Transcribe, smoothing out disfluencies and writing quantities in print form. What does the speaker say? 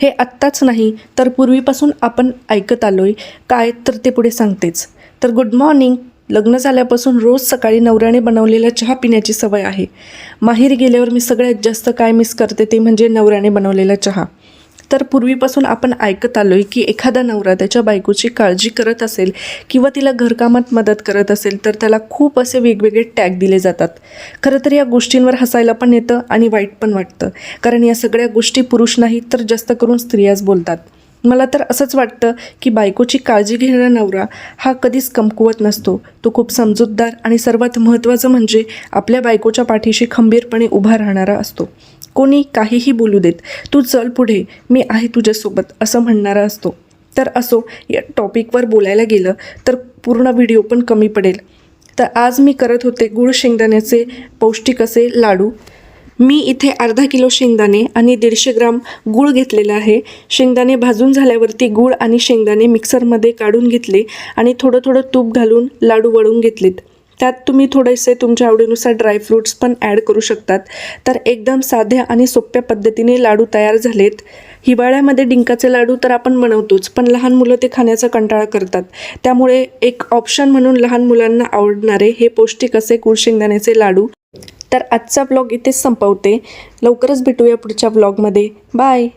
हे आत्ताच नाही तर पूर्वीपासून आपण ऐकत आलोय काय तर ते पुढे सांगतेच. तर गुड मॉर्निंग. लग्न झाल्यापासून रोज सकाळी नवऱ्याने बनवलेला चहा पिण्याची सवय आहे. माहेरी गेल्यावर मी सगळ्यात जास्त काय मिस करते ते म्हणजे नवऱ्याने बनवलेला चहा. तर पूर्वीपासून आपण ऐकत आलोय की एखादा नवरा त्याच्या बायकोची काळजी करत असेल किंवा तिला घरकामात मदत करत असेल तर त्याला खूप असे वेगवेगळे टॅग दिले जातात. खरं तर या गोष्टींवर हसायला पण येतं आणि वाईट पण वाटतं, कारण या सगळ्या गोष्टी पुरुष नाही तर जास्त करून स्त्रियाच बोलतात. मला तर असंच वाटतं की बायकोची काळजी घेणारा नवरा हा कधीच कमकुवत नसतो. तो खूप समजूतदार आणि सर्वात महत्त्वाचं म्हणजे आपल्या बायकोच्या पाठीशी खंबीरपणे उभा राहणारा असतो. कोणी काहीही बोलू देत, तू चल पुढे, मी आहे तुझ्यासोबत असं म्हणणारा असतो. तर असो, या टॉपिकवर बोलायला गेलं तर पूर्ण व्हिडिओ पण कमी पडेल. तर आज मी करत होते गूळ शेंगदाण्याचे पौष्टिक असे लाडू. मी इथे अर्धा किलो शेंगदाणे आणि 150 ग्राम गूळ घेतलेला आहे. शेंगदाणे भाजून झाल्यावरती गूळ आणि शेंगदाणे मिक्सरमध्ये काढून घेतले आणि थोडं थोडं तूप घालून लाडू वळून घेतलेत. त्यात तुम्ही थोडेसे तुमच्या आवडीनुसार ड्रायफ्रूट्स पण ॲड करू शकतात. तर एकदम साध्या आणि सोप्या पद्धतीने लाडू तयार झालेत. हिवाळ्यामध्ये डिंकाचे लाडू तर आपण बनवतोच, पण लहान मुलं ते खाण्याचा कंटाळा करतात. त्यामुळे एक ऑप्शन म्हणून लहान मुलांना आवडणारे हे पौष्टिक असे गूळ शेंगदाण्याचे लाडू. तर आजचा ब्लॉग इथेच संपवते. लवकरच भेटूया पुढच्या ब्लॉगमध्ये. बाय.